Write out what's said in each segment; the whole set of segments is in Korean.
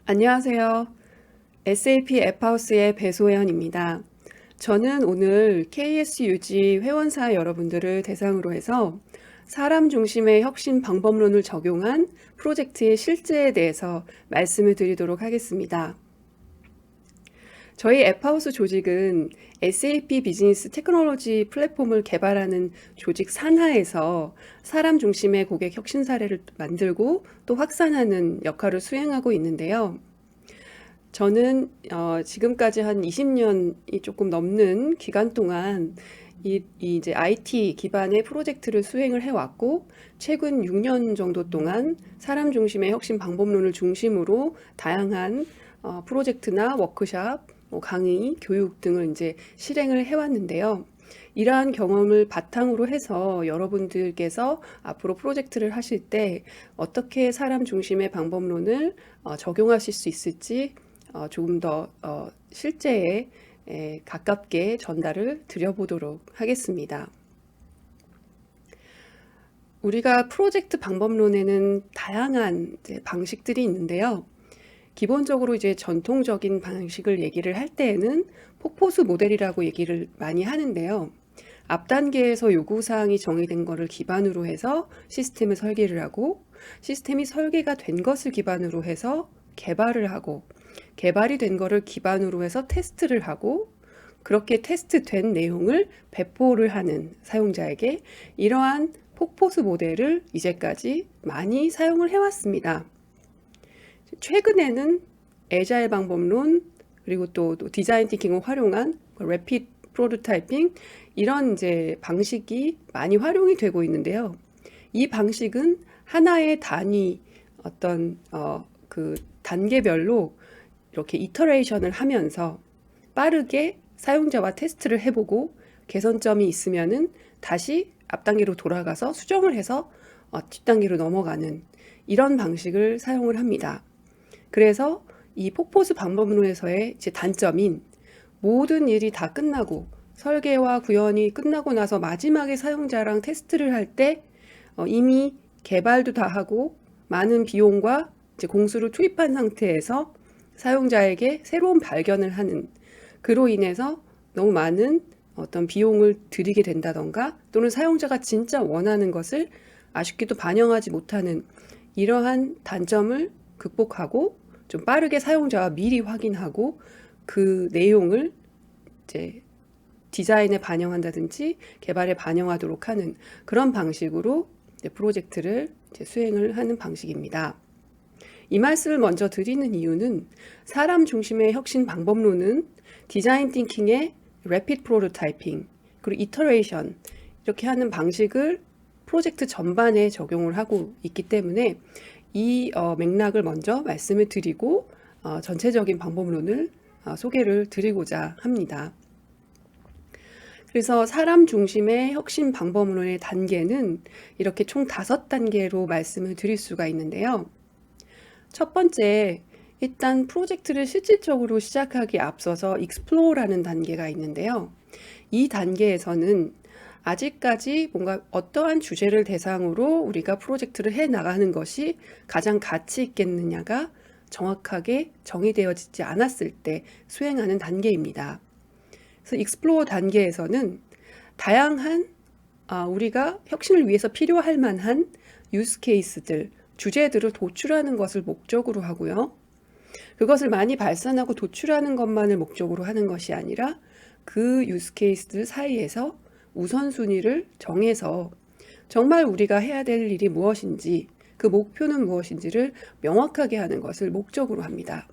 안녕하세요. SAP 앱하우스의 배소연입니다. 저는 오늘 KSUG 회원사 여러분들을 대상으로 해서 사람 중심의 혁신 방법론을 적용한 프로젝트의 실제에 대해서 말씀을 드리도록 하겠습니다. 저희 앱하우스 조직은 SAP 비즈니스 테크놀로지 플랫폼을 개발하는 조직 산하에서 사람 중심의 고객 혁신 사례를 만들고 또 확산하는 역할을 수행하고 있는데요. 저는 지금까지 한 20년이 조금 넘는 기간 동안 이제 IT 기반의 프로젝트를 수행을 해왔고, 최근 6년 정도 동안 사람 중심의 혁신 방법론을 중심으로 다양한 프로젝트나 워크샵, 강의, 교육 등을 이제 실행을 해왔는데요. 이러한 경험을 바탕으로 해서 여러분들께서 앞으로 프로젝트를 하실 때 어떻게 사람 중심의 방법론을 적용하실 수 있을지 조금 더 실제에 가깝게 전달을 드려보도록 하겠습니다. 우리가 프로젝트 방법론에는 다양한 방식들이 있는데요. 기본적으로 이제 전통적인 방식을 얘기를 할 때에는 폭포수 모델이라고 얘기를 많이 하는데요. 앞 단계에서 요구사항이 정의된 것을 기반으로 해서 시스템을 설계를 하고, 시스템이 설계가 된 것을 기반으로 해서 개발을 하고, 개발이 된 것을 기반으로 해서 테스트를 하고, 그렇게 테스트된 내용을 배포를 하는 사용자에게 이러한 폭포수 모델을 이제까지 많이 사용을 해왔습니다. 최근에는 애자일 방법론, 그리고 또 디자인 थि킹을 활용한 래피드 프로토타이핑, 이런 이제 방식이 많이 활용이 되고 있는데요. 이 방식은 하나의 단위 그 단계별로 이렇게 이터레이션을 하면서 빠르게 사용자와 테스트를 해보고 개선점이 있으면은 다시 앞 단계로 돌아가서 수정을 해서 뒷단계로 넘어가는 이런 방식을 사용을 합니다. 그래서 이 폭포수 방법론에서의 이제 단점인 모든 일이 다 끝나고 설계와 구현이 끝나고 나서 마지막에 사용자랑 테스트를 할 때 이미 개발도 다 하고 많은 비용과 이제 공수를 투입한 상태에서 사용자에게 새로운 발견을 하는, 그로 인해서 너무 많은 어떤 비용을 들이게 된다던가, 또는 사용자가 진짜 원하는 것을 아쉽게도 반영하지 못하는 이러한 단점을 극복하고 좀 빠르게 사용자와 미리 확인하고 그 내용을 이제 디자인에 반영한다든지 개발에 반영하도록 하는 그런 방식으로 프로젝트를 수행을 하는 방식입니다. 이 말씀을 먼저 드리는 이유는 사람 중심의 혁신 방법론은 디자인 띵킹의 래피드 프로토타이핑, 그리고 이터레이션, 이렇게 하는 방식을 프로젝트 전반에 적용을 하고 있기 때문에 이 맥락을 먼저 말씀을 드리고 전체적인 방법론을 소개를 드리고자 합니다. 그래서 사람 중심의 혁신 방법론의 단계는 이렇게 총 5단계로 말씀을 드릴 수가 있는데요. 첫 번째, 일단 프로젝트를 실질적으로 시작하기에 앞서서 익스플로어라는 단계가 있는데요. 이 단계에서는 아직까지 뭔가 어떠한 주제를 대상으로 우리가 프로젝트를 해 나가는 것이 가장 가치 있겠느냐가 정확하게 정의되어지지 않았을 때 수행하는 단계입니다. 그래서 익스플로어 단계에서는 다양한 우리가 혁신을 위해서 필요할 만한 유스 케이스들, 주제들을 도출하는 것을 목적으로 하고요. 그것을 많이 발산하고 도출하는 것만을 목적으로 하는 것이 아니라 그 유스 케이스들 사이에서 우선순위를 정해서 정말 우리가 해야 될 일이 무엇인지, 그 목표는 무엇인지를 명확하게 하는 것을 목적으로 합니다.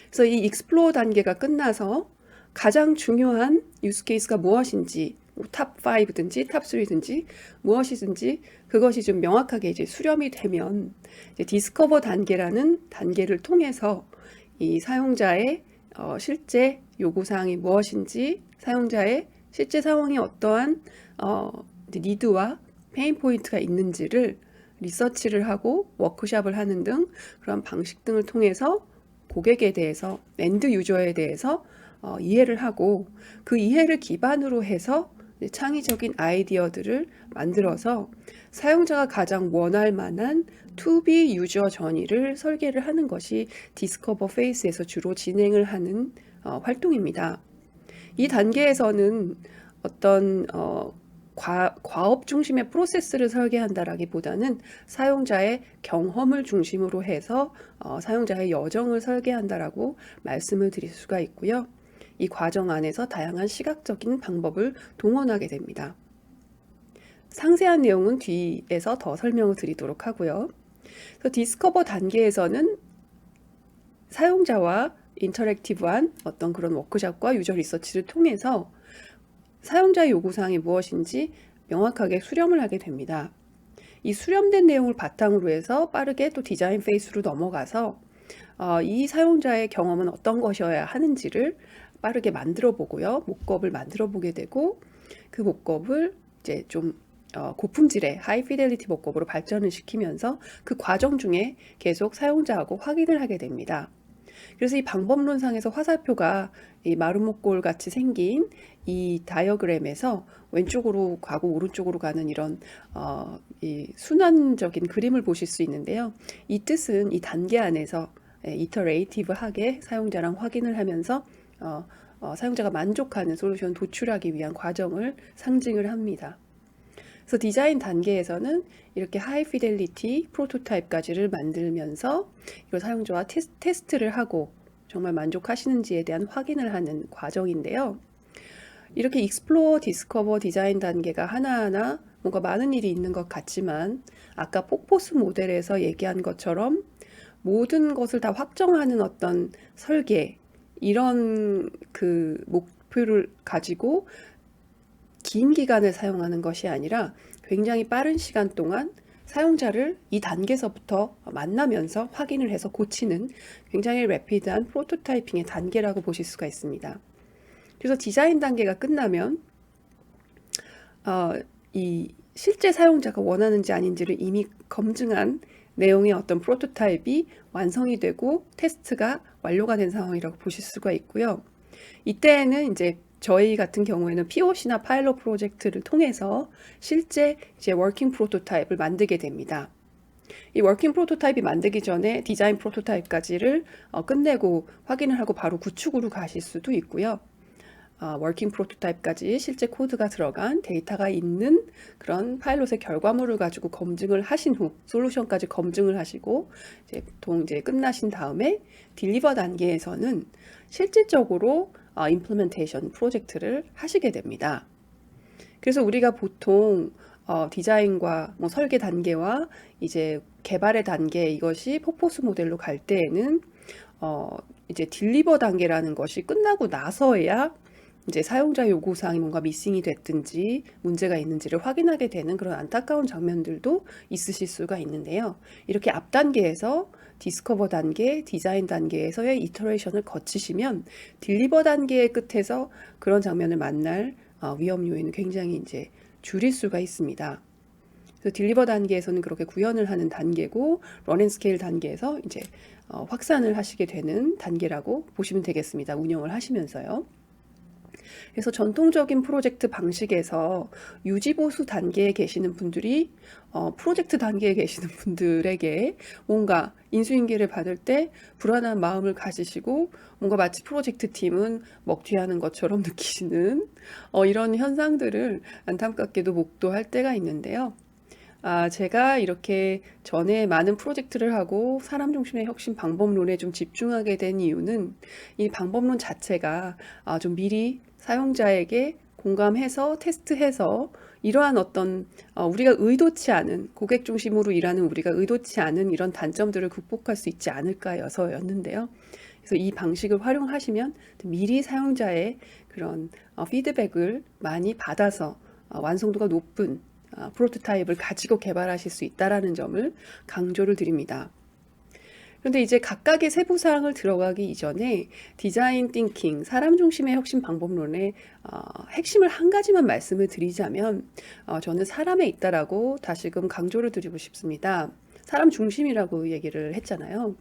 그래서 이 익스플로어 단계가 끝나서 가장 중요한 유스 케이스가 무엇인지, 탑 5든지 탑 3든지 무엇이든지 그것이 좀 명확하게 이제 수렴이 되면 이제 디스커버 단계라는 단계를 통해서 이 사용자의 실제 요구사항이 무엇인지, 사용자의 실제 상황에 어떠한 니드와 페인 포인트가 있는지를 리서치를 하고 워크샵을 하는 등 그런 방식 등을 통해서 고객에 대해서, 엔드 유저에 대해서 이해를 하고 그 이해를 기반으로 해서 창의적인 아이디어들을 만들어서 사용자가 가장 원할 만한 to-be 유저 전이를 설계를 하는 것이 디스커버 페이스에서 주로 진행을 하는 활동입니다. 이 단계에서는 어떤 과업 중심의 프로세스를 설계한다라기보다는 사용자의 경험을 중심으로 해서 사용자의 여정을 설계한다라고 말씀을 드릴 수가 있고요. 이 과정 안에서 다양한 시각적인 방법을 동원하게 됩니다. 상세한 내용은 뒤에서 더 설명을 드리도록 하고요. 그래서 디스커버 단계에서는 사용자와 인터랙티브한 어떤 그런 워크숍과 유저 리서치를 통해서 사용자의 요구사항이 무엇인지 명확하게 수렴을 하게 됩니다. 이 수렴된 내용을 바탕으로 해서 빠르게 또 디자인 페이스로 넘어가서 이 사용자의 경험은 어떤 것이어야 하는지를 빠르게 만들어 보고요. 목겁을 만들어 보게 되고 그 목겁을 이제 좀 고품질의 하이 피델리티 목겁으로 발전을 시키면서 그 과정 중에 계속 사용자하고 확인을 하게 됩니다. 그래서 이 방법론상에서 화살표가 이 마름모꼴 같이 생긴 이 다이어그램에서 왼쪽으로 가고 오른쪽으로 가는 이런 이 순환적인 그림을 보실 수 있는데요. 이 뜻은 이 단계 안에서 이터레이티브하게 사용자랑 확인을 하면서 사용자가 만족하는 솔루션 도출하기 위한 과정을 상징을 합니다. 그래서 디자인 단계에서는 이렇게 하이 피델리티 프로토타입까지를 만들면서 이걸 사용자와 테스트를 하고 정말 만족하시는지에 대한 확인을 하는 과정인데요. 이렇게 익스플로어, 디스커버, 디자인 단계가 하나하나 뭔가 많은 일이 있는 것 같지만 아까 폭포수 모델에서 얘기한 것처럼 모든 것을 다 확정하는 어떤 설계, 이런 그 목표를 가지고 긴 기간을 사용하는 것이 아니라 굉장히 빠른 시간 동안 사용자를 이 단계에서부터 만나면서 확인을 해서 고치는 굉장히 래피드한 프로토타이핑의 단계라고 보실 수가 있습니다. 그래서 디자인 단계가 끝나면 이 실제 사용자가 원하는지 아닌지를 이미 검증한 내용의 어떤 프로토타입이 완성이 되고 테스트가 완료가 된 상황이라고 보실 수가 있고요. 이때에는 이제 저희 같은 경우에는 POC나 파일럿 프로젝트를 통해서 실제 이제 워킹 프로토타입을 만들게 됩니다. 이 워킹 프로토타입이 만들기 전에 디자인 프로토타입까지를 끝내고 확인을 하고 바로 구축으로 가실 수도 있고요. 워킹 프로토타입까지 실제 코드가 들어간 데이터가 있는 그런 파일럿의 결과물을 가지고 검증을 하신 후 솔루션까지 검증을 하시고 이제 보통 이제 끝나신 다음에 딜리버 단계에서는 실질적으로 임플리멘테이션 프로젝트를 하시게 됩니다. 그래서 우리가 보통 디자인과 뭐 설계 단계와 이제 개발의 단계, 이것이 폭포수 모델로 갈 때에는 이제 딜리버 단계라는 것이 끝나고 나서야 이제 사용자 요구사항이 뭔가 미싱이 됐든지 문제가 있는지를 확인하게 되는 그런 안타까운 장면들도 있으실 수가 있는데요. 이렇게 앞 단계에서 디스커버 단계, 디자인 단계에서의 이터레이션을 거치시면 딜리버 단계의 끝에서 그런 장면을 만날 위험 요인은 굉장히 이제 줄일 수가 있습니다. 그래서 딜리버 단계에서는 그렇게 구현을 하는 단계고 런앤스케일 단계에서 이제 확산을 하시게 되는 단계라고 보시면 되겠습니다. 운영을 하시면서요. 그래서 전통적인 프로젝트 방식에서 유지보수 단계에 계시는 분들이 프로젝트 단계에 계시는 분들에게 뭔가 인수인계를 받을 때 불안한 마음을 가지시고 뭔가 마치 프로젝트 팀은 먹튀하는 것처럼 느끼시는 이런 현상들을 안타깝게도 목도할 때가 있는데요. 제가 이렇게 전에 많은 프로젝트를 하고 사람 중심의 혁신 방법론에 좀 집중하게 된 이유는 이 방법론 자체가 좀 미리 사용자에게 공감해서 테스트해서 이러한 어떤 우리가 의도치 않은 고객 중심으로 일하는 우리가 의도치 않은 이런 단점들을 극복할 수 있지 않을까여서였는데요. 그래서 이 방식을 활용하시면 미리 사용자의 그런 피드백을 많이 받아서 완성도가 높은 프로토타입을 가지고 개발하실 수 있다는 점을 강조를 드립니다. 그런데 이제 각각의 세부 사항을 들어가기 이전에 디자인 띵킹, 사람 중심의 혁신 방법론의 핵심을 한 가지만 말씀을 드리자면 저는 사람에 있다라고 다시금 강조를 드리고 싶습니다. 사람 중심이라고 얘기를 했잖아요.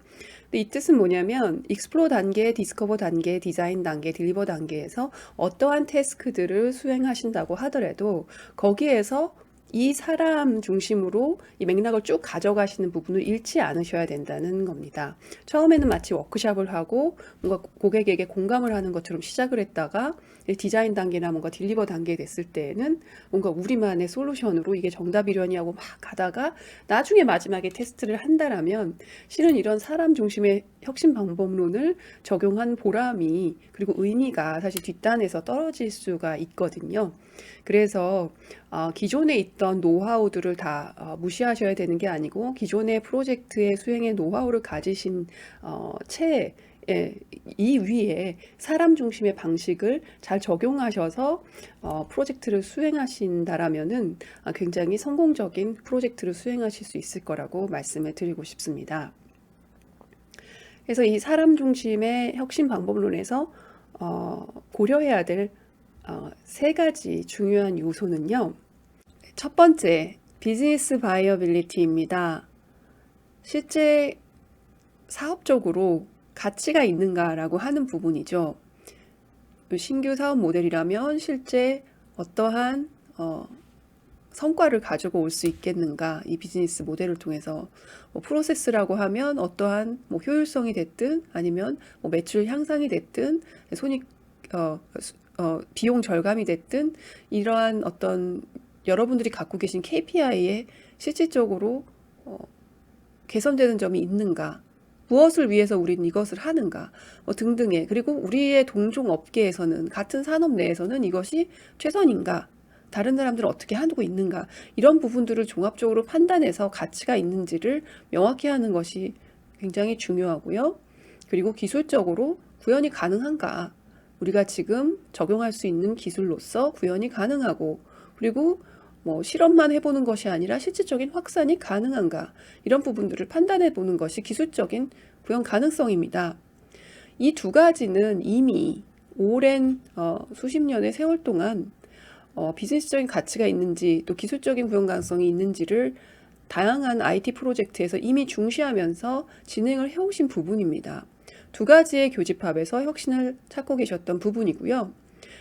근데 이 뜻은 뭐냐면 익스플로어 단계, 디스커버 단계, 디자인 단계, 딜리버 단계에서 어떠한 태스크들을 수행하신다고 하더라도 거기에서 이 사람 중심으로 이 맥락을 쭉 가져가시는 부분을 잃지 않으셔야 된다는 겁니다. 처음에는 마치 워크숍을 하고 뭔가 고객에게 공감을 하는 것처럼 시작을 했다가 디자인 단계나 뭔가 딜리버 단계에 됐을 때에는 뭔가 우리만의 솔루션으로 이게 정답이려니 하고 막 가다가 나중에 마지막에 테스트를 한다라면 실은 이런 사람 중심의 혁신 방법론을 적용한 보람이 그리고 의미가 사실 뒷단에서 떨어질 수가 있거든요. 그래서 기존에 있던 노하우들을 다 무시하셔야 되는 게 아니고 기존의 프로젝트의 수행의 노하우를 가지신 채 이 위에 사람 중심의 방식을 잘 적용하셔서 프로젝트를 수행하신다라면은 굉장히 성공적인 프로젝트를 수행하실 수 있을 거라고 말씀을 드리고 싶습니다. 그래서 이 사람 중심의 혁신 방법론에서 고려해야 될 세 가지 중요한 요소는요. 첫 번째, 비즈니스 바이어빌리티입니다. 실제 사업적으로 가치가 있는가라고 하는 부분이죠. 신규 사업 모델이라면 실제 어떠한 성과를 가지고 올 수 있겠는가, 이 비즈니스 모델을 통해서. 프로세스라고 하면 어떠한 효율성이 됐든 아니면 매출 향상이 됐든 비용 절감이 됐든 이러한 어떤 여러분들이 갖고 계신 KPI에 실질적으로 개선되는 점이 있는가, 무엇을 위해서 우리는 이것을 하는가 등등의, 그리고 우리의 동종 업계에서는 같은 산업 내에서는 이것이 최선인가, 다른 사람들은 어떻게 하고 있는가, 이런 부분들을 종합적으로 판단해서 가치가 있는지를 명확히 하는 것이 굉장히 중요하고요. 그리고 기술적으로 구현이 가능한가, 우리가 지금 적용할 수 있는 기술로서 구현이 가능하고, 그리고 실험만 해보는 것이 아니라 실질적인 확산이 가능한가, 이런 부분들을 판단해 보는 것이 기술적인 구현 가능성입니다. 이 두 가지는 이미 오랜 수십 년의 세월 동안 비즈니스적인 가치가 있는지 또 기술적인 구현 가능성이 있는지를 다양한 IT 프로젝트에서 이미 중시하면서 진행을 해오신 부분입니다. 두 가지의 교집합에서 혁신을 찾고 계셨던 부분이고요.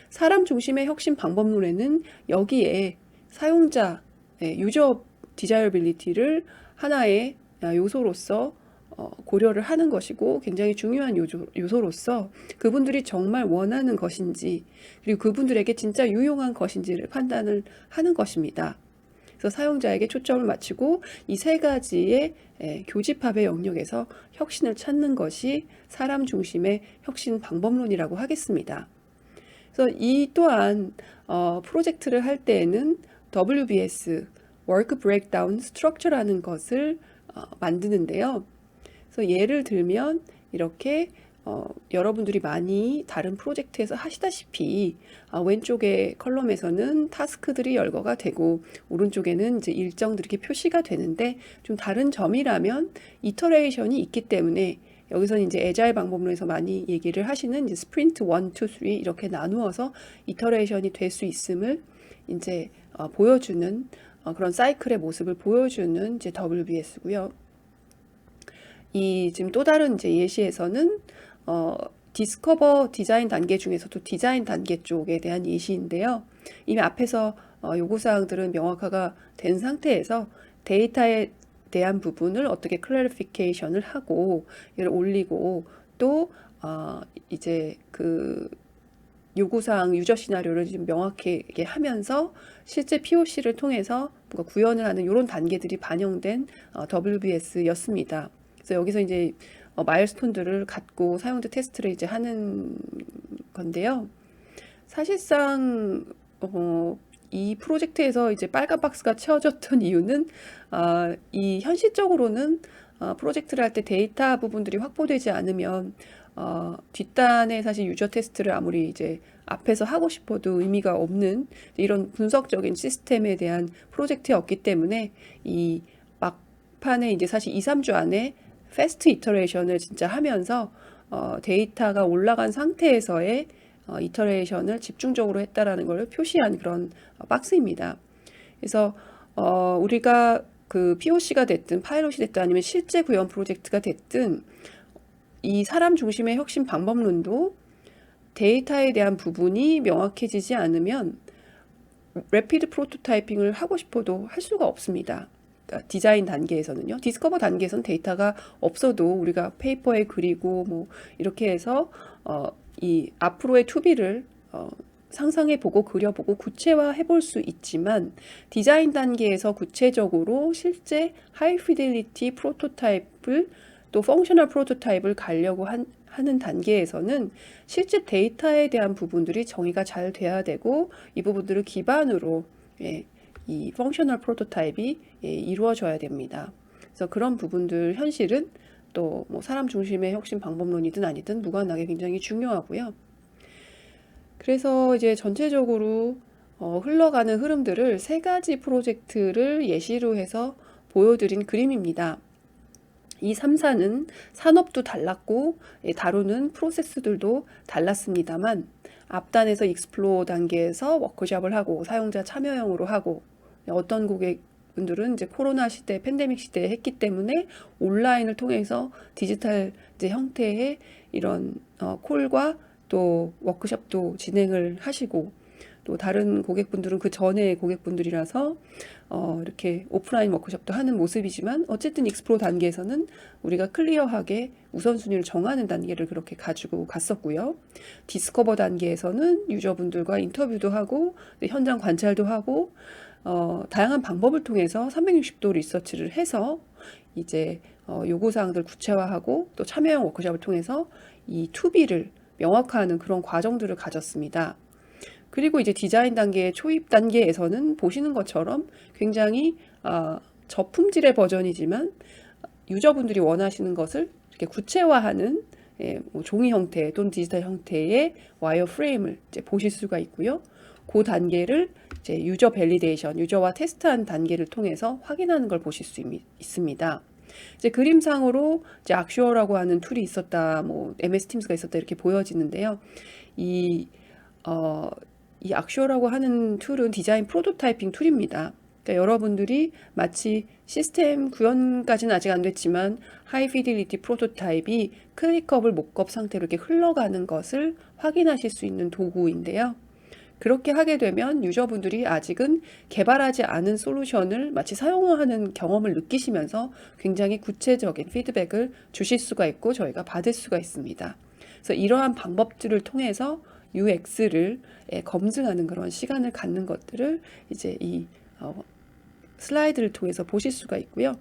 사람 중심의 혁신 방법론에는 여기에 사용자, 유저 디자이어빌리티를 하나의 요소로서 고려를 하는 것이고, 굉장히 중요한 요소로서 그분들이 정말 원하는 것인지, 그리고 그분들에게 진짜 유용한 것인지를 판단을 하는 것입니다. 그래서 사용자에게 초점을 맞추고 이 세 가지의 교집합의 영역에서 혁신을 찾는 것이 사람 중심의 혁신 방법론이라고 하겠습니다. 그래서 이 또한 프로젝트를 할 때에는 WBS, Work Breakdown Structure라는 것을 만드는데요. 그래서 예를 들면 이렇게 여러분들이 많이 다른 프로젝트에서 하시다시피 왼쪽의 컬럼에서는 타스크들이 열거가 되고 오른쪽에는 이제 일정들이 이렇게 표시가 되는데, 좀 다른 점이라면 이터레이션이 있기 때문에 여기서는 이제 애자일 방법론에서 많이 얘기를 하시는 이제 스프린트 1, 2, 3 이렇게 나누어서 이터레이션이 될 수 있음을 이제 보여주는 그런 사이클의 모습을 보여주는 이제 WBS고요. 이 지금 또 다른 이제 예시에서는 디스커버 디자인 단계 중에서도 디자인 단계 쪽에 대한 예시인데요. 이미 앞에서 요구사항들은 명확화가 된 상태에서 데이터에 대한 부분을 어떻게 클래리피케이션을 하고 얘를 올리고, 또 이제 그 요구사항 유저 시나리오를 좀 명확하게 하면서 실제 POC를 통해서 뭔가 구현을 하는 이런 단계들이 반영된 WBS였습니다. 그래서 여기서 이제 마일스톤들을 갖고 사용자 테스트를 이제 하는 건데요. 사실상 이 프로젝트에서 이제 빨간 박스가 채워졌던 이유는 이 현실적으로는 프로젝트를 할 때 데이터 부분들이 확보되지 않으면 뒷단에 사실 유저 테스트를 아무리 이제 앞에서 하고 싶어도 의미가 없는 이런 분석적인 시스템에 대한 프로젝트였기 때문에 이 막판에 이제 사실 2, 3주 안에 패스트 이터레이션을 진짜 하면서 데이터가 올라간 상태에서의 이터레이션을 집중적으로 했다라는 걸 표시한 그런 박스입니다. 그래서 우리가 그 POC가 됐든 파일럿이 됐든 아니면 실제 구현 프로젝트가 됐든 이 사람 중심의 혁신 방법론도 데이터에 대한 부분이 명확해지지 않으면 래피드 프로토타이핑을 하고 싶어도 할 수가 없습니다. 그러니까 디자인 단계에서는요. 디스커버 단계에서는 데이터가 없어도 우리가 페이퍼에 그리고 뭐 이렇게 해서 이 앞으로의 투비를 상상해보고 그려보고 구체화해볼 수 있지만 디자인 단계에서 구체적으로 실제 하이 피델리티 프로토타입을 또 펑셔널 프로토타입을 가려고 하는 단계에서는 실제 데이터에 대한 부분들이 정의가 잘 돼야 되고 이 부분들을 기반으로 이 펑셔널 프로토타입이 이루어져야 됩니다. 그래서 그런 부분들 현실은 또 뭐 사람 중심의 혁신 방법론이든 아니든 무관하게 굉장히 중요하고요. 그래서 이제 전체적으로 흘러가는 흐름들을 세 가지 프로젝트를 예시로 해서 보여드린 그림입니다. 이 3사는 산업도 달랐고 다루는 프로세스들도 달랐습니다만 앞단에서 익스플로어 단계에서 워크숍을 하고 사용자 참여형으로 하고 어떤 고객분들은 이제 코로나 시대, 팬데믹 시대에 했기 때문에 온라인을 통해서 디지털 이제 형태의 이런 콜과 또 워크숍도 진행을 하시고 또 다른 고객분들은 그 전에 고객분들이라서 이렇게 오프라인 워크숍도 하는 모습이지만 어쨌든 익스플로어 단계에서는 우리가 클리어하게 우선순위를 정하는 단계를 그렇게 가지고 갔었고요. 디스커버 단계에서는 유저분들과 인터뷰도 하고 현장 관찰도 하고 다양한 방법을 통해서 360도 리서치를 해서 이제 요구사항들 구체화하고 또 참여형 워크숍을 통해서 이 투비를 명확화하는 그런 과정들을 가졌습니다. 그리고 이제 디자인 단계, 초입 단계에서는 보시는 것처럼 굉장히 저품질의 버전이지만 유저분들이 원하시는 것을 이렇게 구체화하는 뭐 종이 형태 또는 디지털 형태의 와이어 프레임을 이제 보실 수가 있고요. 그 단계를 이제 유저 밸리데이션, 유저와 테스트한 단계를 통해서 확인하는 걸 보실 수 있습니다. 이제 그림상으로 이제 악슈어라고 하는 툴이 있었다, 뭐 MS 팀스가 있었다 이렇게 보여지는데요. 이 악슈어라고 하는 툴은 디자인 프로토타이핑 툴입니다. 그러니까 여러분들이 마치 시스템 구현까지는 아직 안 됐지만 하이 피델리티 프로토타입이 클릭업을 목업 상태로 이렇게 흘러가는 것을 확인하실 수 있는 도구인데요. 그렇게 하게 되면 유저분들이 아직은 개발하지 않은 솔루션을 마치 사용하는 경험을 느끼시면서 굉장히 구체적인 피드백을 주실 수가 있고 저희가 받을 수가 있습니다. 그래서 이러한 방법들을 통해서 UX를 검증하는 그런 시간을 갖는 것들을 이제 이 슬라이드를 통해서 보실 수가 있고요.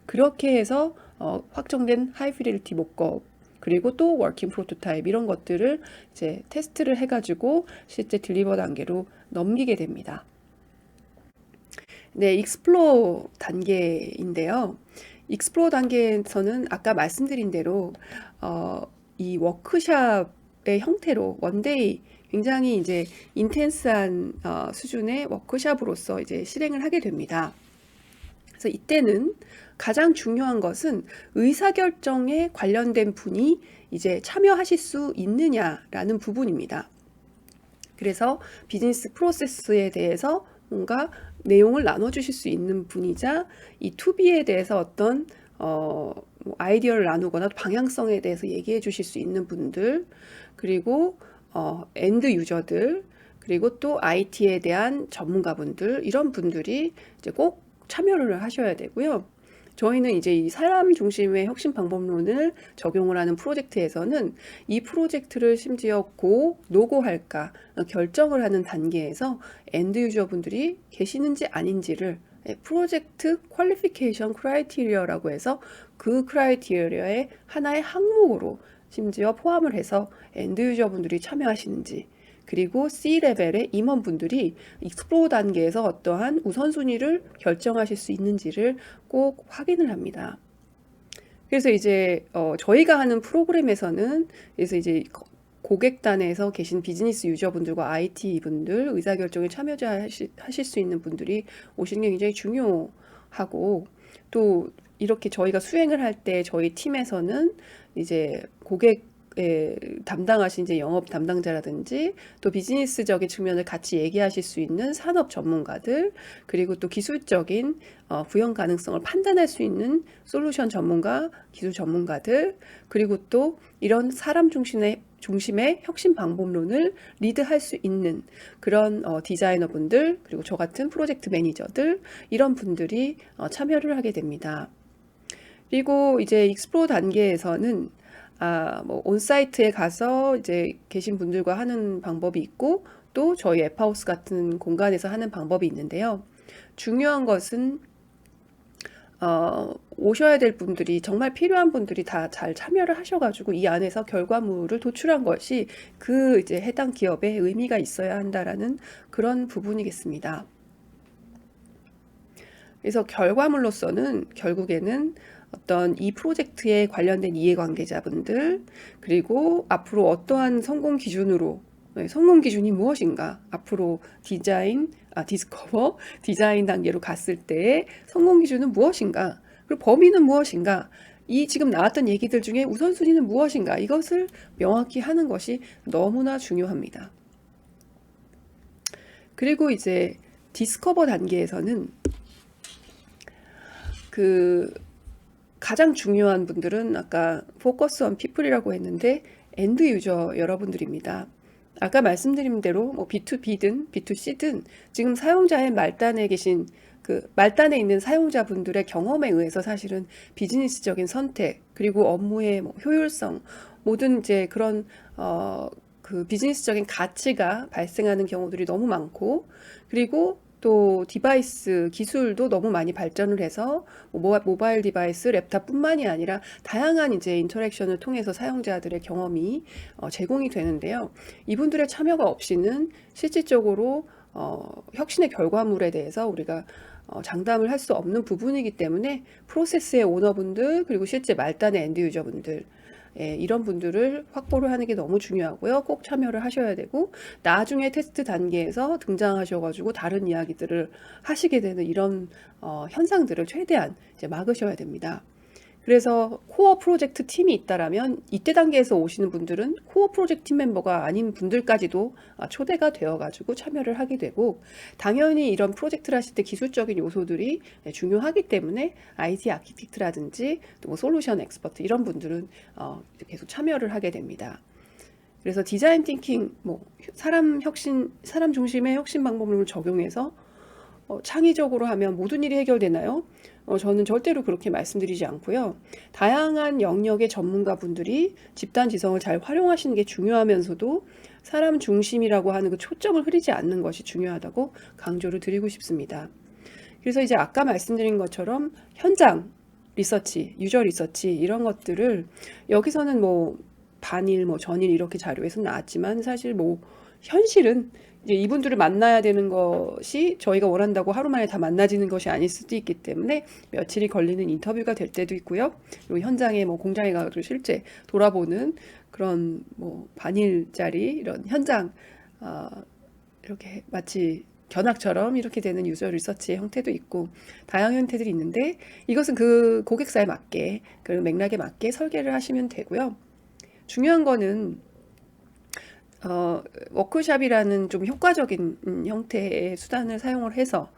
그렇게 해서 확정된 하이 피델리티 목업 그리고 또 워킹 프로토타입 이런 것들을 이제 테스트를 해가지고 실제 딜리버 단계로 넘기게 됩니다. 네, 익스플로어 단계인데요. 익스플로어 단계에서는 아까 말씀드린 대로 이 워크샵의 형태로 원데이 굉장히 이제 인텐스한 수준의 워크샵으로서 이제 실행을 하게 됩니다. 그래서 이때는 가장 중요한 것은 의사결정에 관련된 분이 이제 참여하실 수 있느냐라는 부분입니다. 그래서 비즈니스 프로세스에 대해서 뭔가 내용을 나눠주실 수 있는 분이자 이 투비에 대해서 어떤 아이디어를 나누거나 방향성에 대해서 얘기해 주실 수 있는 분들 그리고 엔드 유저들 그리고 또 IT에 대한 전문가분들 이런 분들이 이제 꼭 참여를 하셔야 되고요. 저희는 이제 이 사람 중심의 혁신 방법론을 적용을 하는 프로젝트에서는 이 프로젝트를 심지어 노고할까 결정을 하는 단계에서 엔드 유저분들이 계시는지 아닌지를 프로젝트 퀄리피케이션 크라이테리어라고 해서 그 크라이테리어의 하나의 항목으로 심지어 포함을 해서 엔드 유저분들이 참여하시는지 그리고 C레벨의 임원분들이 익스플로어 단계에서 어떠한 우선순위를 결정하실 수 있는지를 꼭 확인을 합니다. 그래서 이제 저희가 하는 프로그램에서는 그래서 이제 고객단에서 계신 비즈니스 유저분들과 IT 분들, 의사결정에 참여하실 수 있는 분들이 오시는 게 굉장히 중요하고 또 이렇게 저희가 수행을 할 때 저희 팀에서는 이제 고객 담당하신 이제 영업 담당자라든지 또 비즈니스적인 측면을 같이 얘기하실 수 있는 산업 전문가들, 그리고 또 기술적인 구현 가능성을 판단할 수 있는 솔루션 전문가, 기술 전문가들, 그리고 또 이런 사람 중심의 혁신 방법론을 리드할 수 있는 그런 디자이너분들, 그리고 저 같은 프로젝트 매니저들, 이런 분들이 참여를 하게 됩니다. 그리고 이제 익스플로어 단계에서는 뭐 온사이트에 가서 이제 계신 분들과 하는 방법이 있고, 또 저희 앱하우스 같은 공간에서 하는 방법이 있는데요. 중요한 것은 오셔야 될 분들이, 정말 필요한 분들이 다 잘 참여를 하셔가지고 이 안에서 결과물을 도출한 것이 그 이제 해당 기업에 의미가 있어야 한다라는 그런 부분이겠습니다. 그래서 결과물로서는 결국에는 어떤 이 프로젝트에 관련된 이해관계자분들, 그리고 앞으로 어떠한 성공 기준이 무엇인가, 앞으로 디스커버, 디자인 단계로 갔을 때의 성공 기준은 무엇인가, 그리고 범위는 무엇인가, 이 지금 나왔던 얘기들 중에 우선순위는 무엇인가, 이것을 명확히 하는 것이 너무나 중요합니다. 그리고 이제 디스커버 단계에서는 가장 중요한 분들은 아까 포커스 온 피플이라고 했는데 엔드 유저 여러분들입니다. 아까 말씀드린 대로 뭐 B2B든 B2C든 지금 사용자의 말단에 계신 말단에 있는 사용자분들의 경험에 의해서 사실은 비즈니스적인 선택, 그리고 업무의 뭐 효율성, 모든 이제 그런 비즈니스적인 가치가 발생하는 경우들이 너무 많고, 그리고 또 디바이스 기술도 너무 많이 발전을 해서 모바일 디바이스, 랩탑뿐만이 아니라 다양한 이제 인터랙션을 통해서 사용자들의 경험이 제공이 되는데요. 이분들의 참여가 없이는 실질적으로 혁신의 결과물에 대해서 우리가 장담을 할 수 없는 부분이기 때문에 프로세스의 오너분들, 그리고 실제 말단의 엔드 유저분들, 이런 분들을 확보를 하는 게 너무 중요하고요. 꼭 참여를 하셔야 되고, 나중에 테스트 단계에서 등장하셔가지고 다른 이야기들을 하시게 되는 이런 현상들을 최대한 이제 막으셔야 됩니다. 그래서 코어 프로젝트 팀이 있다라면 이때 단계에서 오시는 분들은 코어 프로젝트 팀 멤버가 아닌 분들까지도 초대가 되어가지고 참여를 하게 되고, 당연히 이런 프로젝트를 하실 때 기술적인 요소들이 중요하기 때문에 IT 아키텍트라든지 또 뭐 솔루션 엑스퍼트 이런 분들은 계속 참여를 하게 됩니다. 그래서 디자인 띵킹, 뭐 사람 중심의 혁신 방법론을 적용해서 창의적으로 하면 모든 일이 해결되나요? 저는 절대로 그렇게 말씀드리지 않고요. 다양한 영역의 전문가분들이 집단 지성을 잘 활용하시는 게 중요하면서도 사람 중심이라고 하는 그 초점을 흐리지 않는 것이 중요하다고 강조를 드리고 싶습니다. 그래서 이제 아까 말씀드린 것처럼 현장 리서치, 유저 리서치 이런 것들을 여기서는 뭐 반일, 뭐 전일 이렇게 자료에서 나왔지만 사실 뭐 현실은 이제 이분들을 만나야 되는 것이 저희가 원한다고 하루 만에 다 만나지는 것이 아닐 수도 있기 때문에 며칠이 걸리는 인터뷰가 될 때도 있고요. 그리고 현장에 뭐 공장에 가서 실제 돌아보는 그런 뭐 반일짜리 이런 현장 이렇게 마치 견학처럼 이렇게 되는 유저 리서치의 형태도 있고 다양한 형태들이 있는데, 이것은 그 고객사에 맞게, 그 맥락에 맞게 설계를 하시면 되고요. 중요한 거는 워크숍이라는 좀 효과적인 형태의 수단을 사용을 해서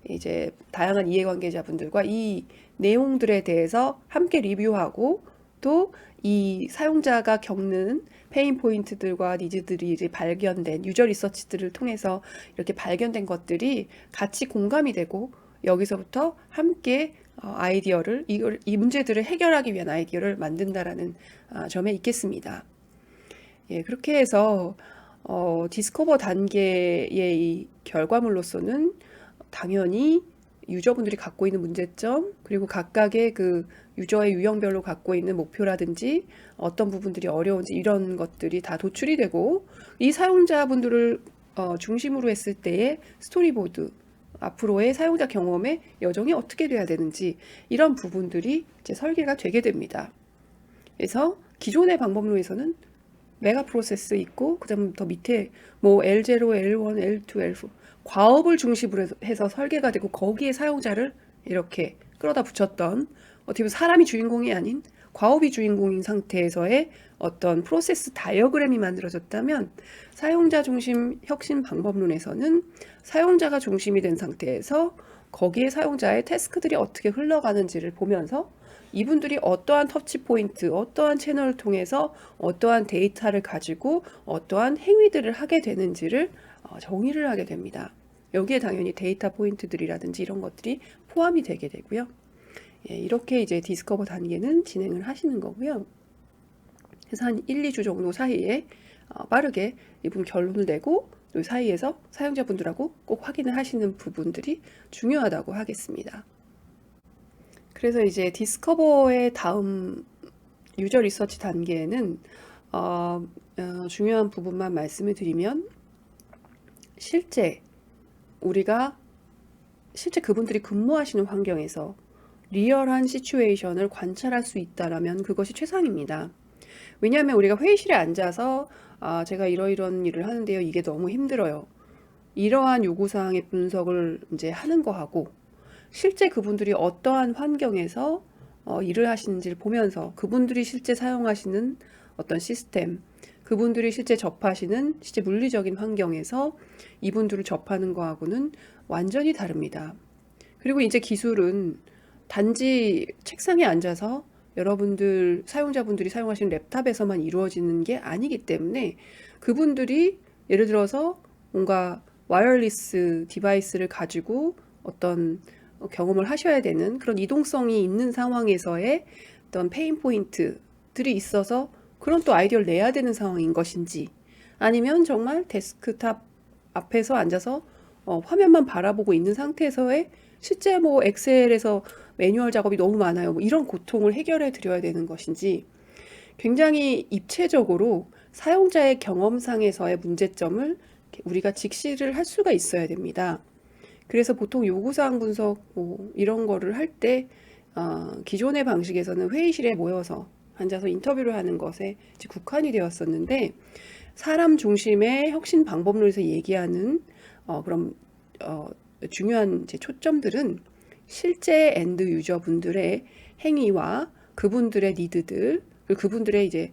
이제 다양한 이해관계자분들과 이 내용들에 대해서 함께 리뷰하고, 또 이 사용자가 겪는 페인 포인트들과 니즈들이 이제 발견된 유저 리서치들을 통해서 이렇게 발견된 것들이 같이 공감이 되고, 여기서부터 함께 아이디어를 이 문제들을 해결하기 위한 아이디어를 만든다라는 점에 있겠습니다. 예, 그렇게 해서 디스커버 단계의 이 결과물로서는 당연히 유저분들이 갖고 있는 문제점, 그리고 각각의 그 유저의 유형별로 갖고 있는 목표라든지 어떤 부분들이 어려운지 이런 것들이 다 도출이 되고, 이 사용자분들을 중심으로 했을 때의 스토리보드, 앞으로의 사용자 경험의 여정이 어떻게 돼야 되는지 이런 부분들이 이제 설계가 되게 됩니다. 그래서 기존의 방법론에서는 메가 프로세스 있고, 그다음 더 밑에 뭐 L0, L1, L2, L4 과업을 중심으로 해서 설계가 되고, 거기에 사용자를 이렇게 끌어다 붙였던, 어떻게 보면 사람이 주인공이 아닌 과업이 주인공인 상태에서의 어떤 프로세스 다이어그램이 만들어졌다면 사용자 중심 혁신 방법론에서는 사용자가 중심이 된 상태에서 거기에 사용자의 태스크들이 어떻게 흘러가는지를 보면서 이분들이 어떠한 터치 포인트, 어떠한 채널을 통해서 어떠한 데이터를 가지고 어떠한 행위들을 하게 되는지를 정의를 하게 됩니다. 여기에 당연히 데이터 포인트들이라든지 이런 것들이 포함이 되게 되고요. 예, 이렇게 이제 디스커버 단계는 진행을 하시는 거고요. 그래서 한 1, 2주 정도 사이에 빠르게 이분 결론을 내고 그 사이에서 사용자분들하고 꼭 확인을 하시는 부분들이 중요하다고 하겠습니다. 그래서 이제 디스커버의 다음 유저 리서치 단계에는 중요한 부분만 말씀을 드리면 실제 그분들이 근무하시는 환경에서 리얼한 시츄에이션을 관찰할 수 있다라면 그것이 최상입니다. 왜냐하면 우리가 회의실에 앉아서 제가 이러이런 일을 하는데요. 이게 너무 힘들어요. 이러한 요구사항의 분석을 이제 하는 거하고 실제 그분들이 어떠한 환경에서 일을 하시는지를 보면서 그분들이 실제 사용하시는 어떤 시스템, 그분들이 실제 접하시는 실제 물리적인 환경에서 이분들을 접하는 거하고는 완전히 다릅니다. 그리고 이제 기술은 단지 책상에 앉아서 여러분들 사용자분들이 사용하시는 랩탑에서만 이루어지는 게 아니기 때문에 그분들이 예를 들어서 뭔가 와이어리스 디바이스를 가지고 어떤 경험을 하셔야 되는 그런 이동성이 있는 상황에서의 어떤 페인 포인트들이 있어서 그런 또 아이디어를 내야 되는 상황인 것인지 아니면 정말 데스크탑 앞에서 앉아서 화면만 바라보고 있는 상태에서의 실제 뭐 엑셀에서 매뉴얼 작업이 너무 많아요. 뭐 이런 고통을 해결해 드려야 되는 것인지 굉장히 입체적으로 사용자의 경험상에서의 문제점을 우리가 직시를 할 수가 있어야 됩니다. 그래서 보통 요구사항 분석 뭐 이런 거를 할 때 기존의 방식에서는 회의실에 모여서 앉아서 인터뷰를 하는 것에 국한이 되었었는데 사람 중심의 혁신 방법론에서 얘기하는 그런 중요한 이제 초점들은 실제 엔드 유저분들의 행위와 그분들의 니드들, 그분들의 이제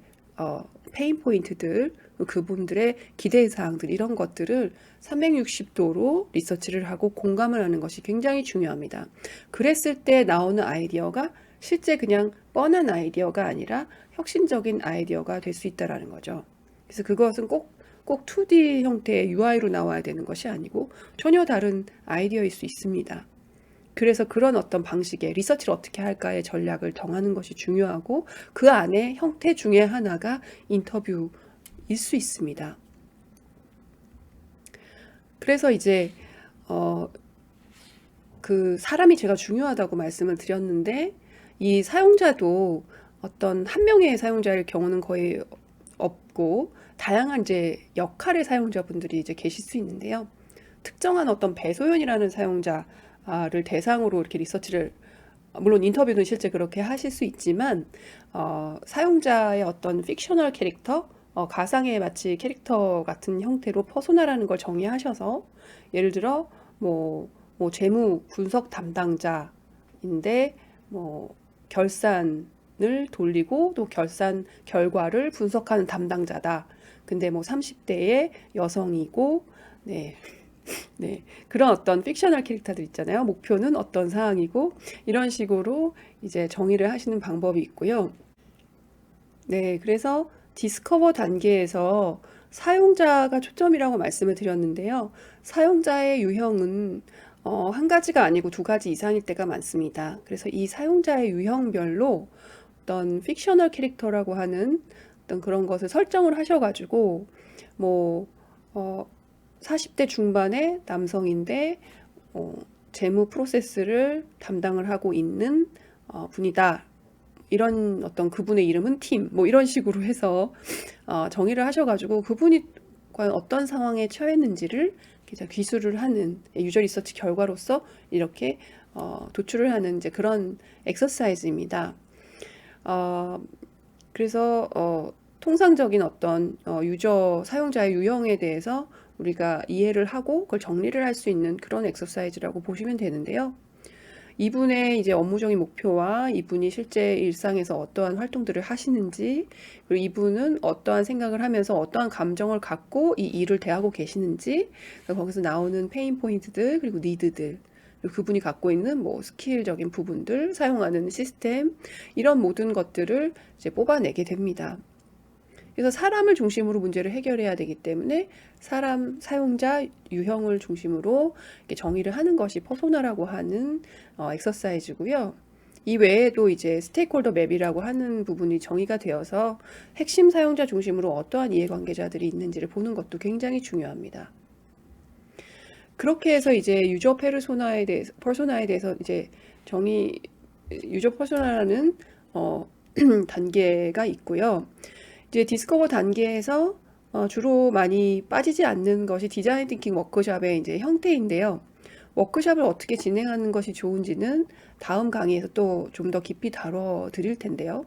페인 포인트들, 그분들의 기대 사항들 이런 것들을 360도로 리서치를 하고 공감을 하는 것이 굉장히 중요합니다. 그랬을 때 나오는 아이디어가 실제 그냥 뻔한 아이디어가 아니라 혁신적인 아이디어가 될 수 있다라는 거죠. 그래서 그것은 꼭 2D 형태의 UI로 나와야 되는 것이 아니고 전혀 다른 아이디어일 수 있습니다. 그래서 그런 어떤 방식의 리서치를 어떻게 할까의 전략을 정하는 것이 중요하고 그 안에 형태 중에 하나가 인터뷰일 수 있습니다. 그래서 이제 그 사람이 제가 중요하다고 말씀을 드렸는데 이 사용자도 어떤 한 명의 사용자일 경우는 거의 없고 다양한 이제 역할의 사용자분들이 이제 계실 수 있는데요. 특정한 어떤 배소연이라는 사용자를 대상으로 이렇게 리서치를 물론 인터뷰는 실제 그렇게 하실 수 있지만 사용자의 어떤 픽셔널 캐릭터, 가상의 마치 캐릭터 같은 형태로 퍼소나라는 걸 정의하셔서 예를 들어 뭐 재무 분석 담당자인데 뭐 결산을 돌리고 또 결산 결과를 분석하는 담당자다. 근데 뭐 30대의 여성이고 네. 그런 어떤 픽셔널 캐릭터들 있잖아요. 목표는 어떤 사항이고 이런 식으로 이제 정의를 하시는 방법이 있고요. 네, 그래서 디스커버 단계에서 사용자가 초점이라고 말씀을 드렸는데요. 사용자의 유형은 한 가지가 아니고 두 가지 이상일 때가 많습니다. 그래서 이 사용자의 유형별로 어떤 픽셔널 캐릭터라고 하는 어떤 그런 것을 설정을 하셔가지고 뭐 40대 중반의 남성인데 재무 프로세스를 담당을 하고 있는 분이다. 이런 어떤 그분의 이름은 팀, 뭐 이런 식으로 해서 정의를 하셔가지고 그분이 과연 어떤 상황에 처했는지를 기술을 하는 유저 리서치 결과로서 이렇게 도출을 하는 이제 그런 엑서사이즈입니다. 그래서 통상적인 어떤 유저 사용자의 유형에 대해서 우리가 이해를 하고 그걸 정리를 할 수 있는 그런 엑서사이즈라고 보시면 되는데요. 이분의 이제 업무적인 목표와 이분이 실제 일상에서 어떠한 활동들을 하시는지, 그리고 이분은 어떠한 생각을 하면서 어떠한 감정을 갖고 이 일을 대하고 계시는지, 거기서 나오는 페인 포인트들, 그리고 니드들, 그리고 그분이 갖고 있는 뭐 스킬적인 부분들, 사용하는 시스템, 이런 모든 것들을 이제 뽑아내게 됩니다. 그래서 사람을 중심으로 문제를 해결해야 되기 때문에 사람, 사용자, 유형을 중심으로 이렇게 정의를 하는 것이 퍼소나라고 하는 엑서사이즈고요. 이 외에도 이제 스테이크홀더 맵이라고 하는 부분이 정의가 되어서 핵심 사용자 중심으로 어떠한 이해관계자들이 있는지를 보는 것도 굉장히 중요합니다. 그렇게 해서 이제 유저 페르소나에 대해서 이제 유저 퍼소나라는 단계가 있고요. 이제 디스커버 단계에서 주로 많이 빠지지 않는 것이 디자인 띵킹 워크숍의 이제 형태인데요. 워크숍을 어떻게 진행하는 것이 좋은지는 다음 강의에서 또 좀 더 깊이 다뤄 드릴 텐데요.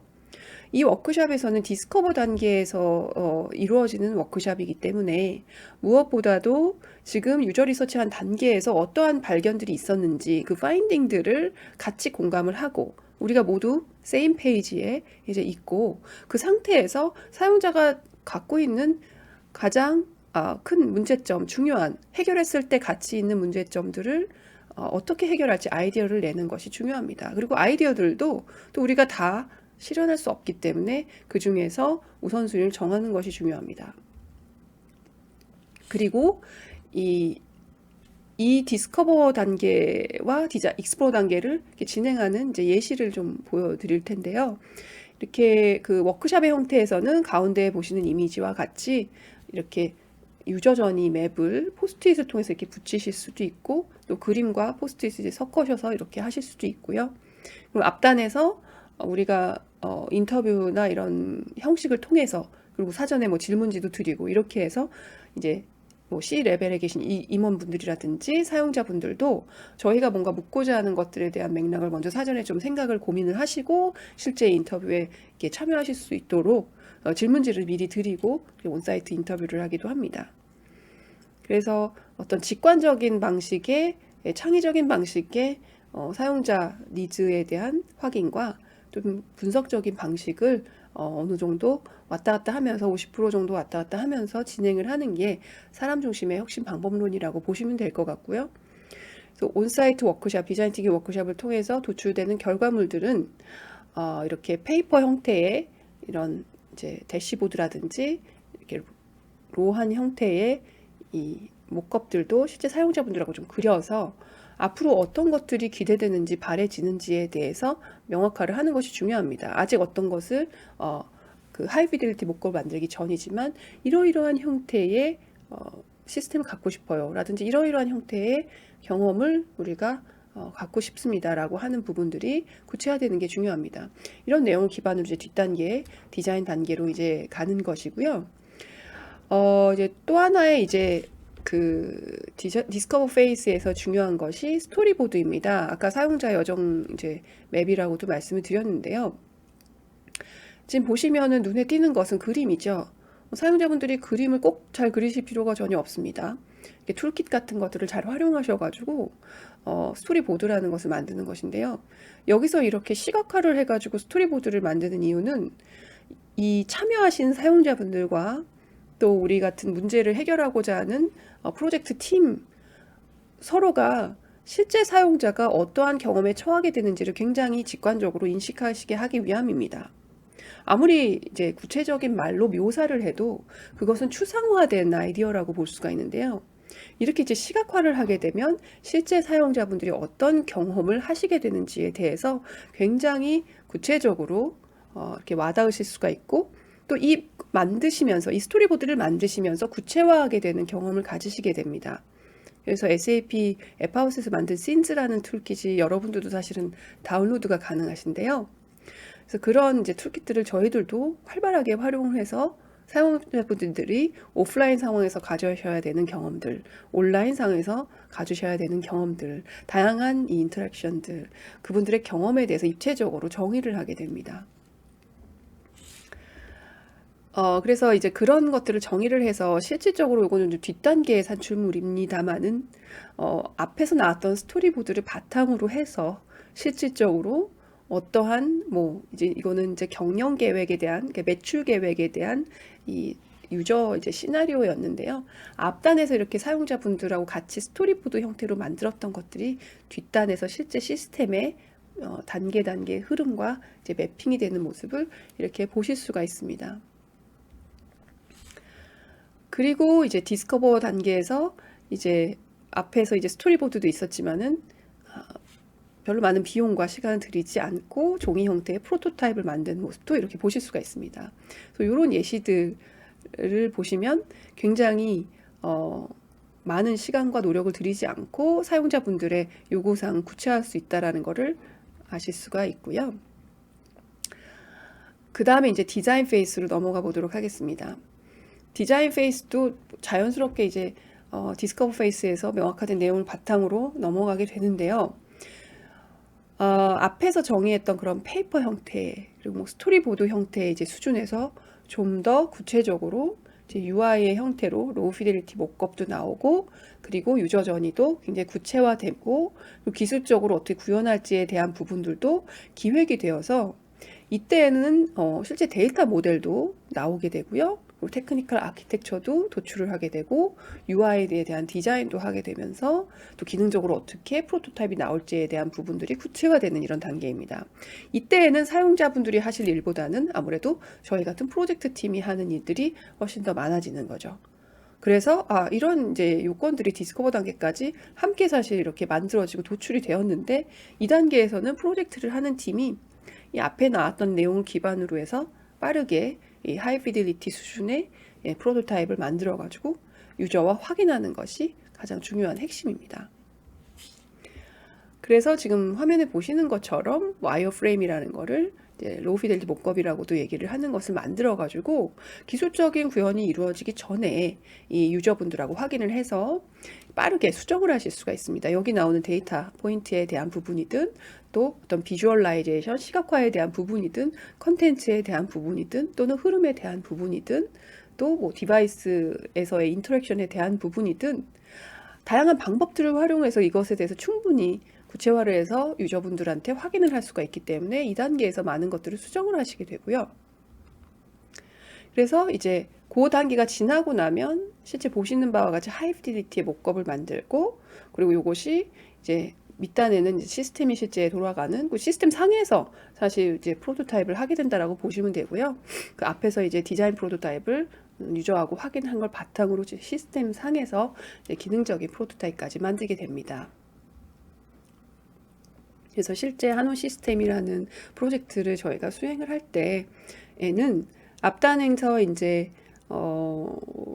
이 워크숍에서는 디스커버 단계에서 이루어지는 워크숍이기 때문에 무엇보다도 지금 유저 리서치한 단계에서 어떠한 발견들이 있었는지 그 파인딩들을 같이 공감을 하고 우리가 모두 세임 페이지에 이제 있고 그 상태에서 사용자가 갖고 있는 가장 큰 문제점, 중요한 해결했을 때 가치 있는 문제점들을 어떻게 해결할지 아이디어를 내는 것이 중요합니다. 그리고 아이디어들도 또 우리가 다 실현할 수 없기 때문에 그 중에서 우선순위를 정하는 것이 중요합니다. 그리고 이 디스커버 단계와 익스플로어 단계를 이렇게 진행하는 이제 예시를 좀 보여드릴 텐데요. 이렇게 그 워크숍의 형태에서는 가운데에 보시는 이미지와 같이 이렇게 유저 전이 맵을 포스트잇을 통해서 이렇게 붙이실 수도 있고 또 그림과 포스트잇을 섞으셔서 이렇게 하실 수도 있고요. 그리고 앞단에서 우리가 인터뷰나 이런 형식을 통해서 그리고 사전에 뭐 질문지도 드리고 이렇게 해서 이제 뭐 C 레벨에 계신 임원분들이라든지 사용자분들도 저희가 뭔가 묻고자 하는 것들에 대한 맥락을 먼저 사전에 좀 생각을 고민을 하시고 실제 인터뷰에 이렇게 참여하실 수 있도록 질문지를 미리 드리고 온사이트 인터뷰를 하기도 합니다. 그래서 어떤 직관적인 방식의 창의적인 방식의 사용자 니즈에 대한 확인과 좀 분석적인 방식을 어느 정도 왔다 갔다 하면서 50% 정도 왔다 갔다 하면서 진행을 하는 게 사람 중심의 혁신 방법론이라고 보시면 될 것 같고요. 그래서 온사이트 워크숍, 디자인 띵킹 워크숍을 통해서 도출되는 결과물들은 이렇게 페이퍼 형태의 이런 이제 대시보드라든지 이렇게 로한 형태의 이 모컵들도 실제 사용자분들하고 좀 그려서 앞으로 어떤 것들이 기대되는지 바래지는지에 대해서 명확화를 하는 것이 중요합니다. 아직 어떤 것을 그 하이피델리티 목록을 만들기 전이지만 이러이러한 형태의 시스템을 갖고 싶어요 라든지 이러이러한 형태의 경험을 우리가 갖고 싶습니다 라고 하는 부분들이 구체화되는 게 중요합니다. 이런 내용을 기반으로 이제 뒷단계 디자인 단계로 이제 가는 것이고요. 이제 또 하나의 이제 그 디스커버 페이스에서 중요한 것이 스토리보드입니다. 아까 사용자 여정 이제 맵이라고도 말씀을 드렸는데요. 지금 보시면은 눈에 띄는 것은 그림이죠. 사용자분들이 그림을 꼭 잘 그리실 필요가 전혀 없습니다. 툴킷 같은 것들을 잘 활용하셔가지고 스토리보드라는 것을 만드는 것인데요. 여기서 이렇게 시각화를 해가지고 스토리보드를 만드는 이유는 이 참여하신 사용자분들과 또 우리 같은 문제를 해결하고자 하는 프로젝트 팀 서로가 실제 사용자가 어떠한 경험에 처하게 되는지를 굉장히 직관적으로 인식하시게 하기 위함입니다. 아무리 이제 구체적인 말로 묘사를 해도 그것은 추상화된 아이디어라고 볼 수가 있는데요. 이렇게 이제 시각화를 하게 되면 실제 사용자분들이 어떤 경험을 하시게 되는지에 대해서 굉장히 구체적으로 이렇게 와닿으실 수가 있고 또 이 스토리보드를 만드시면서 구체화하게 되는 경험을 가지시게 됩니다. 그래서 SAP 앱하우스에서 만든 씬즈라는 툴킷이 여러분들도 사실은 다운로드가 가능하신데요. 그래서 그런 이제 툴킷들을 저희들도 활발하게 활용해서 사용자분들이 오프라인 상황에서 가져셔야 되는 경험들, 온라인 상황에서 가주셔야 되는 경험들, 다양한 이 인터랙션들, 그분들의 경험에 대해서 입체적으로 정의를 하게 됩니다. 그래서 이제 그런 것들을 정의를 해서 실질적으로 이거는 좀 뒷단계의 산출물입니다만은 앞에서 나왔던 스토리보드를 바탕으로 해서 실질적으로 어떠한 뭐 이제 이거는 이제 경영 계획에 대한 그러니까 매출 계획에 대한 이 유저 이제 시나리오였는데요. 앞단에서 이렇게 사용자분들하고 같이 스토리보드 형태로 만들었던 것들이 뒷단에서 실제 시스템의 단계 흐름과 이제 매핑이 되는 모습을 이렇게 보실 수가 있습니다. 그리고 이제 디스커버 단계에서 이제 앞에서 이제 스토리보드도 있었지만은 별로 많은 비용과 시간을 들이지 않고 종이 형태의 프로토타입을 만든 모습도 이렇게 보실 수가 있습니다. 그래서 이런 예시들을 보시면 굉장히 많은 시간과 노력을 들이지 않고 사용자분들의 요구사항 구체화할 수 있다라는 것을 아실 수가 있고요. 그 다음에 이제 디자인 페이스로 넘어가 보도록 하겠습니다. 디자인 페이스도 자연스럽게 이제 디스커버 페이스에서 명확화된 내용을 바탕으로 넘어가게 되는데요. 앞에서 정의했던 그런 페이퍼 형태 그리고 뭐 스토리보드 형태의 이제 수준에서 좀 더 구체적으로 이제 UI의 형태로 로우 피델리티 모컵도 나오고 그리고 유저 전이도 굉장히 구체화되고 그리고 기술적으로 어떻게 구현할지에 대한 부분들도 기획이 되어서 이때에는 실제 데이터 모델도 나오게 되고요. 그리고 테크니컬 아키텍처도 도출을 하게 되고 UI에 대한 디자인도 하게 되면서 또 기능적으로 어떻게 프로토타입이 나올지에 대한 부분들이 구체화되는 이런 단계입니다. 이때에는 사용자분들이 하실 일보다는 아무래도 저희 같은 프로젝트 팀이 하는 일들이 훨씬 더 많아지는 거죠. 그래서 이런 이제 요건들이 디스커버 단계까지 함께 사실 이렇게 만들어지고 도출이 되었는데 이 단계에서는 프로젝트를 하는 팀이 이 앞에 나왔던 내용을 기반으로 해서 빠르게 이 하이 피델리티 수준의 프로토타입을 만들어 가지고 유저와 확인하는 것이 가장 중요한 핵심입니다. 그래서 지금 화면에 보시는 것처럼 와이어프레임이라는 거를 로우 피델리티 모컵이라고도 얘기를 하는 것을 만들어 가지고 기술적인 구현이 이루어지기 전에 이 유저분들하고 확인을 해서 빠르게 수정을 하실 수가 있습니다. 여기 나오는 데이터 포인트에 대한 부분이든 또 어떤 비주얼라이제이션, 시각화에 대한 부분이든 컨텐츠에 대한 부분이든 또는 흐름에 대한 부분이든 또 뭐 디바이스에서의 인터랙션에 대한 부분이든 다양한 방법들을 활용해서 이것에 대해서 충분히 구체화를 해서 유저분들한테 확인을 할 수가 있기 때문에 이 단계에서 많은 것들을 수정을 하시게 되고요. 그래서 이제 그 단계가 지나고 나면 실제 보시는 바와 같이 하이 피델리티의 모컵을 만들고 그리고 이것이 이제 밑단에는 이제 시스템이 실제 돌아가는 그 시스템 상에서 사실 이제 프로토타입을 하게 된다라고 보시면 되고요. 그 앞에서 이제 디자인 프로토타입을 유저하고 확인한 걸 바탕으로 시스템 상에서 이제 기능적인 프로토타입까지 만들게 됩니다. 그래서 실제 한온 시스템이라는 프로젝트를 저희가 수행을 할 때에는 앞단에서 이제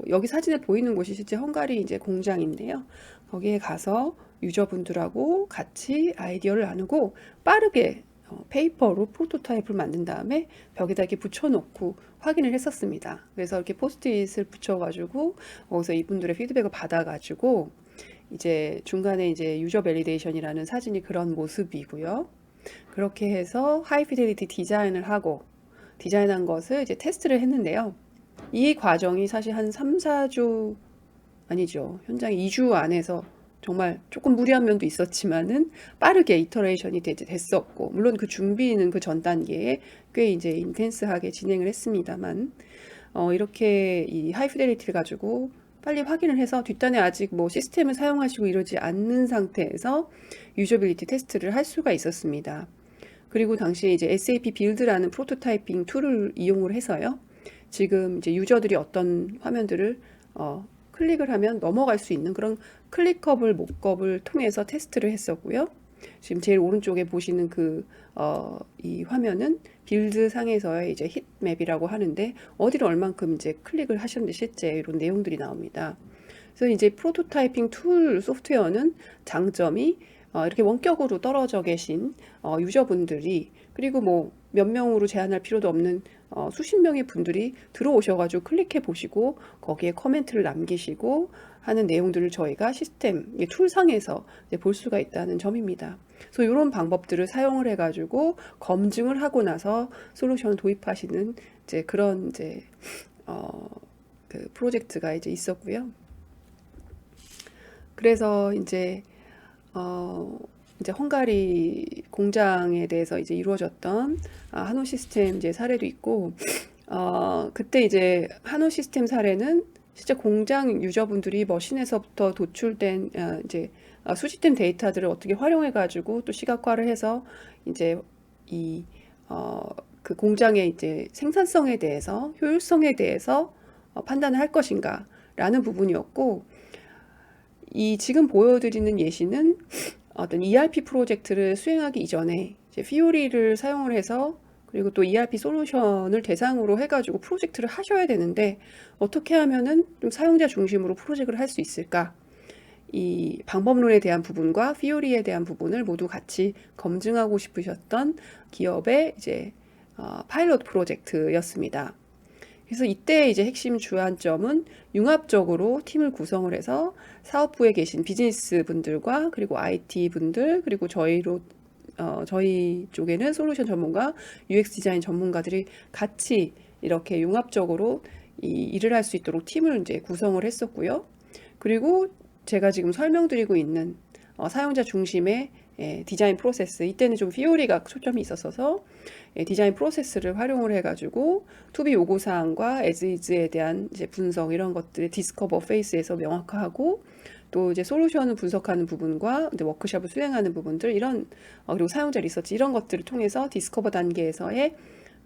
여기 사진에 보이는 곳이 실제 헝가리 이제 공장인데요. 거기에 가서 유저분들하고 같이 아이디어를 나누고 빠르게 페이퍼로 프로토타입을 만든 다음에 벽에다 이렇게 붙여놓고 확인을 했었습니다. 그래서 이렇게 포스트잇을 붙여가지고 거기서 이분들의 피드백을 받아가지고 이제 중간에 이제 유저 밸리데이션이라는 사진이 그런 모습이고요. 그렇게 해서 하이 피델리티 디자인을 하고 디자인한 것을 이제 테스트를 했는데요. 이 과정이 사실 한 3, 4주 아니죠. 현장 2주 안에서 정말 조금 무리한 면도 있었지만은 빠르게 이터레이션이 됐었고 물론 그 준비는 그 전 단계에 꽤 이제 인텐스하게 진행을 했습니다만 이렇게 이 하이 피델리티를 가지고 빨리 확인을 해서 뒷단에 아직 뭐 시스템을 사용하시고 이러지 않는 상태에서 유저빌리티 테스트를 할 수가 있었습니다. 그리고 당시에 이제 SAP 빌드라는 프로토타이핑 툴을 이용을 해서요. 지금 이제 유저들이 어떤 화면들을 클릭을 하면 넘어갈 수 있는 그런 클릭커블 모컵을 통해서 테스트를 했었고요. 지금 제일 오른쪽에 보시는 이 화면은 빌드 상에서의 이제 힛맵이라고 하는데 어디를 얼만큼 이제 클릭을 하셨는지 실제 이런 내용들이 나옵니다. 그래서 이제 프로토타이핑 툴 소프트웨어는 장점이 이렇게 원격으로 떨어져 계신 유저분들이 그리고 뭐 몇 명으로 제한할 필요도 없는 수십 명의 분들이 들어오셔가지고 클릭해 보시고 거기에 코멘트를 남기시고 하는 내용들을 저희가 시스템 툴상에서 볼 수가 있다는 점입니다. 그래서 이런 방법들을 사용을 해가지고 검증을 하고 나서 솔루션을 도입하시는 이제 그런 이제 그 프로젝트가 이제 있었고요. 그래서 이제 이제 헝가리 공장에 대해서 이제 이루어졌던 한호 시스템 이제 사례도 있고, 그때 이제 한호 시스템 사례는 실제 공장 유저분들이 머신에서부터 도출된 이제 수집된 데이터들을 어떻게 활용해 가지고 또 시각화를 해서 이제 이 그 공장의 이제 생산성에 대해서 효율성에 대해서 판단을 할 것인가라는 부분이었고, 이 지금 보여드리는 예시는 어떤 ERP 프로젝트를 수행하기 이전에 이제 피오리를 사용을 해서, 그리고 또 ERP 솔루션을 대상으로 해가지고 프로젝트를 하셔야 되는데 어떻게 하면은 좀 사용자 중심으로 프로젝트를 할 수 있을까? 이 방법론에 대한 부분과 피오리에 대한 부분을 모두 같이 검증하고 싶으셨던 기업의 이제 파일럿 프로젝트였습니다. 그래서 이때 이제 핵심 주안점은 융합적으로 팀을 구성을 해서 사업부에 계신 비즈니스 분들과 그리고 IT 분들, 그리고 저희 쪽에는 솔루션 전문가, UX 디자인 전문가들이 같이 이렇게 융합적으로 이 일을 할 수 있도록 팀을 이제 구성을 했었고요. 그리고 제가 지금 설명드리고 있는 사용자 중심의 디자인 프로세스, 이때는 좀 피오리가 초점이 있었어서 디자인 프로세스를 활용을 해가지고 투비 요구사항과 에즈이즈에 대한 이제 분석, 이런 것들을 디스커버 페이스에서 명확화하고, 또 이제 솔루션을 분석하는 부분과 이제 워크숍을 수행하는 부분들, 이런 그리고 사용자 리서치, 이런 것들을 통해서 디스커버 단계에서의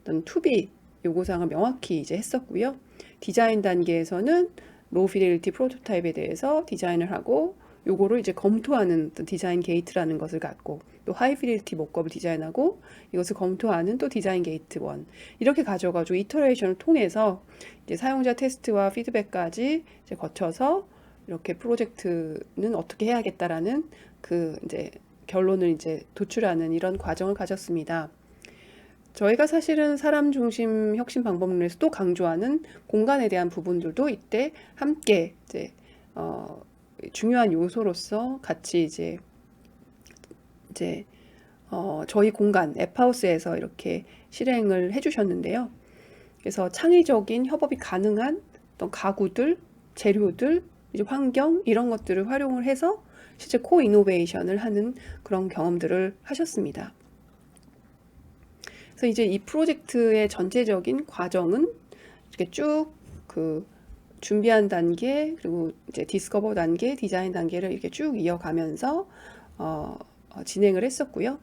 어떤 투비 요구사항을 명확히 이제 했었고요. 디자인 단계에서는 로우 피델리티 프로토타입에 대해서 디자인을 하고, 요거를 이제 검토하는 디자인 게이트라는 것을 갖고, 또 하이 피델리티 목업을 디자인하고 이것을 검토하는 또 디자인 게이트 1, 이렇게 가져가지고 이터레이션을 통해서 이제 사용자 테스트와 피드백까지 이제 거쳐서 이렇게 프로젝트는 어떻게 해야겠다라는 그 이제 결론을 이제 도출하는 이런 과정을 가졌습니다. 저희가 사실은 사람 중심 혁신 방법론에서 또 강조하는 공간에 대한 부분들도 이때 함께 이제 중요한 요소로서 같이 이제 저희 공간 앱하우스에서 이렇게 실행을 해주셨는데요. 그래서 창의적인 협업이 가능한 어떤 가구들, 재료들, 이제 환경, 이런 것들을 활용을 해서 실제 코이노베이션을 하는 그런 경험들을 하셨습니다. 그래서 이제 이 프로젝트의 전체적인 과정은 이렇게 쭉 그 준비한 단계, 그리고 이제 디스커버 단계, 디자인 단계를 이렇게 쭉 이어가면서 진행을 했었고요.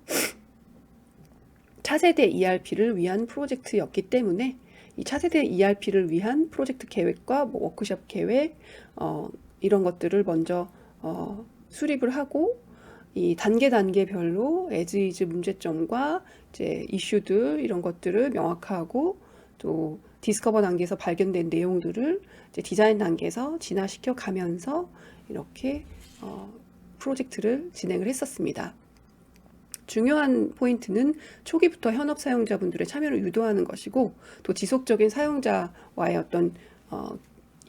차세대 ERP를 위한 프로젝트였기 때문에 이 차세대 ERP를 위한 프로젝트 계획과 뭐 워크숍 계획, 이런 것들을 먼저 수립을 하고, 이 단계별로 에즈이즈 문제점과 이제 이슈들, 이런 것들을 명확하고, 또 디스커버 단계에서 발견된 내용들을 이제 디자인 단계에서 진화시켜 가면서 이렇게 프로젝트를 진행을 했었습니다. 중요한 포인트는 초기부터 현업 사용자분들의 참여를 유도하는 것이고, 또 지속적인 사용자와의 어떤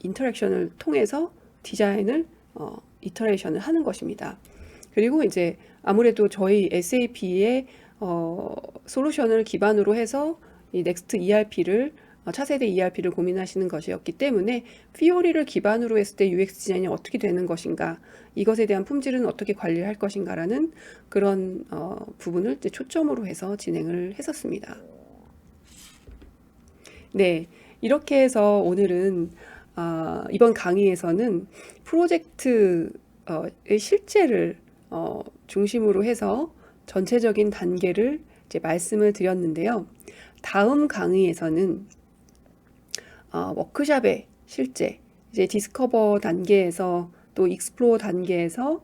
인터랙션을 통해서 디자인을 이터레이션을 하는 것입니다. 그리고 이제 아무래도 저희 SAP의 솔루션을 기반으로 해서 이 넥스트 ERP를 차세대 ERP를 고민하시는 것이었기 때문에 피오리를 기반으로 했을 때 UX 디자인이 어떻게 되는 것인가, 이것에 대한 품질은 어떻게 관리할 것인가라는 그런 부분을 이제 초점으로 해서 진행을 했었습니다. 네, 이렇게 해서 오늘은 이번 강의에서는 프로젝트의 실제를 중심으로 해서 전체적인 단계를 이제 말씀을 드렸는데요. 다음 강의에서는 워크숍의 실제 이제 디스커버 단계에서, 또 익스플로어 단계에서,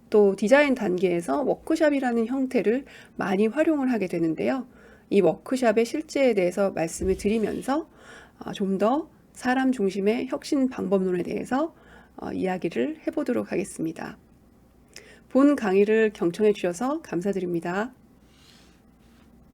또 디자인 단계에서 워크숍이라는 형태를 많이 활용을 하게 되는데요. 이 워크숍의 실제에 대해서 말씀을 드리면서 좀 더 사람 중심의 혁신 방법론에 대해서 이야기를 해보도록 하겠습니다. 본 강의를 경청해 주셔서 감사드립니다.